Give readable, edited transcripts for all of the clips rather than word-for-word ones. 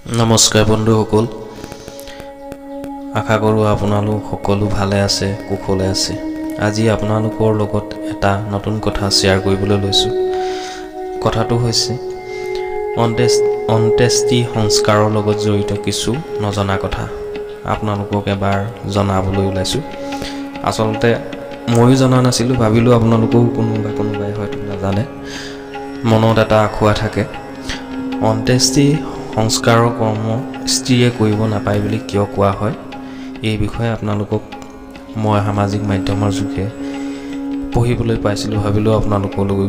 নমস্কাৰ বন্ধুসকল, আশা কৰোঁ আপোনালোক সকলো ভালে আছে, কুশলে আছে। আজি আপোনালোকৰ লগত এটা নতুন কথা শ্বেয়াৰ কৰিবলৈ লৈছোঁ। কথাটো হৈছে অন্ত্যেষ্টি সংস্কাৰৰ লগত জড়িত কিছু নজনা কথা আপোনালোকক এবাৰ জনাবলৈ ওলাইছোঁ। আচলতে ময়ো জনা নাছিলোঁ, ভাবিলোঁ আপোনালোকেও কোনোবাই হয়তো নাজানে, মনত এটা আখুৱা থাকে। অন্ত্যেষ্টি সংস্কাৰৰ কৰ্ম স্ত্ৰীয়ে কৰিব নাপায় বুলি কিয় কোৱা হয়, এই বিষয়ে আপোনালোকক মই সামাজিক মাধ্যমৰ যোগে পঢ়িবলৈ পাইছিলোঁ। ভাবিলোঁ আপোনালোকলৈও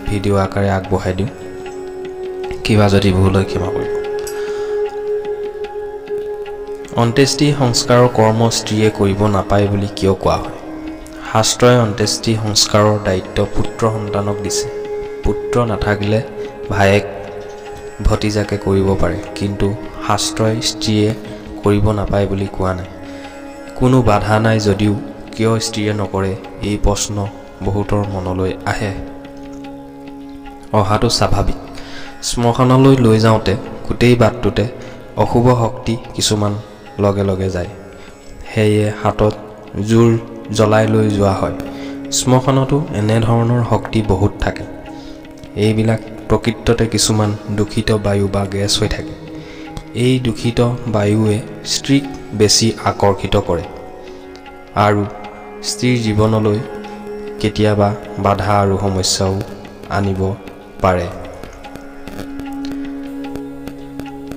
ভিডিঅ' আকাৰে আগবঢ়াই দিওঁ, কিবা যদি ভুল হয় ক্ষমা কৰিব। অন্ত্যেষ্টি সংস্কাৰৰ কৰ্ম স্ত্ৰীয়ে কৰিব নাপায় বুলি কিয় কোৱা হয়? শাস্ত্ৰই অন্ত্যেষ্টি সংস্কাৰৰ দায়িত্ব পুত্ৰ সন্তানক দিছে। পুত্ৰ নাথাকিলে ভায়েক ভতিজাকে কৰিব পাৰে, কিন্তু শাস্ত্ৰই স্ত্ৰীয়ে কৰিব নাপায় বুলি কোৱা নাই। কোনো বাধা নাই যদিও কিয় স্ত্ৰীয়ে নকৰে, এই প্ৰশ্ন বহুতৰ মনলৈ আহে। অহাটো স্বাভাৱিক। শ্মশানলৈ লৈ যাওঁতে গোটেই বাটটোতে অশুভ শক্তি কিছুমান লগে লগে যায়, সেয়ে হাতত জোৰ জ্বলাই লৈ যোৱা হয়। শ্মশানতো এনেধৰণৰ শক্তি বহুত থাকে। এইবিলাক প্ৰকৃততে কিছুমান দূষিত বায়ু বা গেছ হৈ থাকে। এই দূষিত বায়ুৱে স্ত্ৰীক বেছি আকৰ্ষিত কৰে আৰু স্ত্ৰীৰ জীৱনলৈ কেতিয়াবা বাধা আৰু সমস্যাও আনিব পাৰে।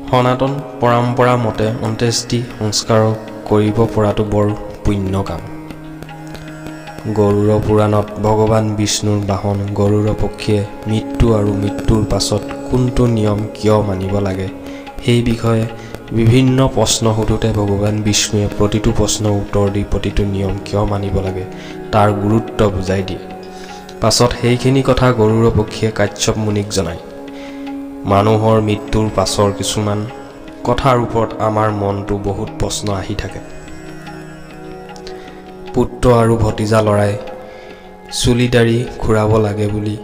সনাতন পৰম্পৰা মতে অন্ত্যেষ্টি সংস্কাৰ কৰিব পৰাটো বৰ পুণ্য কাম। গৰুড় পুৰাণত ভগৱান বিষ্ণুৰ বাহন গৰুড় পক্ষীয়ে মৃত্যু আৰু মৃত্যুৰ পাছত কোনটো নিয়ম কিয় মানিব লাগে, সেই বিষয়ে বিভিন্ন প্ৰশ্ন সোধোতে ভগৱান বিষ্ণুৱে প্ৰতিটো প্ৰশ্নৰ উত্তৰ দি প্ৰতিটো নিয়ম কিয় মানিব লাগে তাৰ গুৰুত্ব বুজাই দিয়ে। পাছত সেইখিনি কথা গৰুড় পক্ষীয়ে কাশ্যপ মুনিক জনায়। মানুহৰ মৃত্যুৰ পাছৰ কিছুমান কথাৰ ওপৰত আমাৰ মনটো বহুত প্ৰশ্ন আহি থাকে। পুত্ৰ আৰু ভতিজা ল'ৰাই চুলি দাড়ি খুৰাব লাগে বুলি,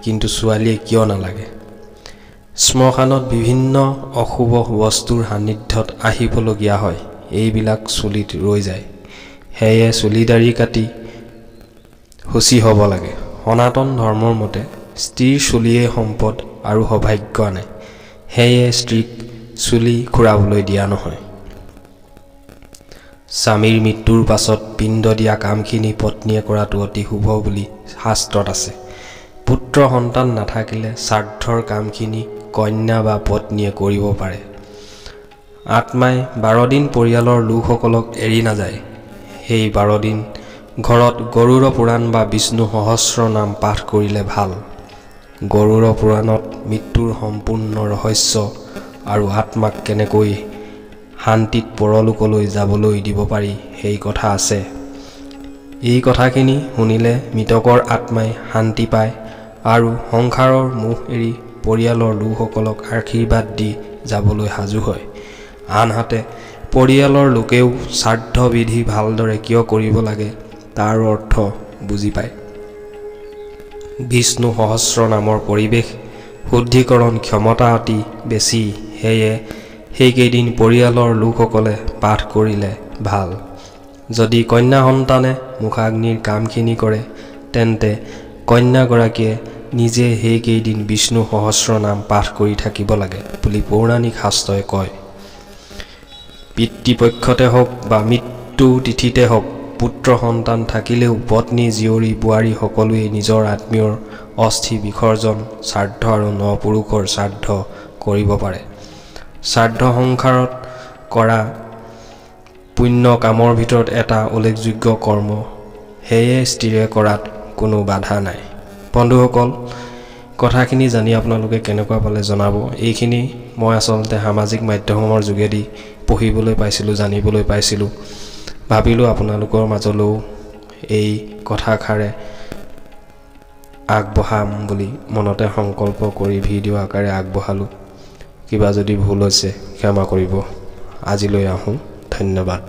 কিন্তু ছোৱালীয়ে কিয় নালাগে? শ্মশানত বিভিন্ন অশুভ বস্তুৰ সান্নিধ্যত আহিবলগীয়া হয়, এইবিলাক চুলিত ৰৈ যায়, সেয়ে চুলি দাড়ি কাটি শুচি হ'ব লাগে। সনাতন ধৰ্মৰ মতে স্ত্ৰীৰ চুলিয়ে সম্পদ আৰু সৌভাগ্য আনে, সেয়ে স্ত্ৰীক চুলি খুৰাবলৈ দিয়া নহয়। স্বামীৰ মৃত্যুৰ পাছত পিণ্ড দিয়া কামখিনি পত্নীয়ে কৰাটো অতি শুভ বুলি শাস্ত্ৰত আছে। পুত্ৰ সন্তান নাথাকিলে শ্ৰাদ্ধৰ কামখিনি কন্যা বা পত্নীয়ে কৰিব পাৰে। আত্মাই 12 দিন পৰিয়ালৰ লোকসকলক এৰি নাযায়। সেই 12 দিন ঘৰত গৰুড় পুৰাণ বা বিষ্ণু সহস্ৰ নাম পাঠ কৰিলে ভাল। গৰুড় পুৰাণত মৃত্যুৰ সম্পূৰ্ণ ৰহস্য আৰু আত্মাক কেনেকৈ শান্তিত পৰলোকলৈ যাবলৈ দিব পাৰি সেই কথা আছে। এই কথাখিনি শুনিলে মৃতকৰ আত্মাই শান্তি পায় আৰু সংসাৰৰ মোহ এৰি পৰিয়ালৰ লোকসকলক আশীৰ্বাদ দি যাবলৈ সাজু হয়। আনহাতে পৰিয়ালৰ লোকেও শ্ৰাদ্ধ বিধি ভালদৰে কিয় কৰিব লাগে তাৰ অৰ্থ বুজি পায়। বিষ্ণু সহস্ৰ নামৰ পৰিৱেশ শুদ্ধিকৰণ ক্ষমতা অতি বেছি, সেয়ে সেইকেইদিন পৰিয়ালৰ লোকসকলে পাঠ কৰিলে ভাল। যদি কন্যা সন্তানে মুখাগ্নিৰ কামখিনি কৰে, তেন্তে কন্যাগৰাকীয়ে নিজে সেইকেইদিন বিষ্ণু সহস্ৰ নাম পাঠ কৰি থাকিব লাগে বুলি পৌৰাণিক শাস্ত্ৰই কয়। পিতৃপক্ষতে হওক বা মৃত্যু তিথিতে হওক, পুত্ৰ সন্তান থাকিলেও পত্নী জীয়ৰী বোৱাৰী সকলোৱে নিজৰ আত্মীয়ৰ অস্থি বিসৰ্জন, শ্ৰাদ্ধ আৰু নপুৰুষৰ শ্ৰাদ্ধ কৰিব পাৰে। শ্ৰাদ্ধ সংসাৰত কৰা পুণ্য কামৰ ভিতৰত এটা উল্লেখযোগ্য কৰ্ম, সেয়ে স্ত্ৰীয়ে কৰাত কোনো বাধা নাই। বন্ধুসকল, কথাখিনি জানি আপোনালোকে কেনেকুৱা পালে জনাব। এইখিনি মই আচলতে সামাজিক মাধ্যমৰ যোগেদি পঢ়িবলৈ পাইছিলোঁ, জানিবলৈ পাইছিলোঁ। ভাবিলোঁ আপোনালোকৰ মাজলৈও এই কথাষাৰে আগবঢ়াম বুলি মনতে সংকল্প কৰি ভিডিঅ' আকাৰে আগবঢ়ালোঁ। কিবা যদি ভুল হৈছে ক্ষমা কৰিব। আজিলৈ আহোঁ, ধন্যবাদ।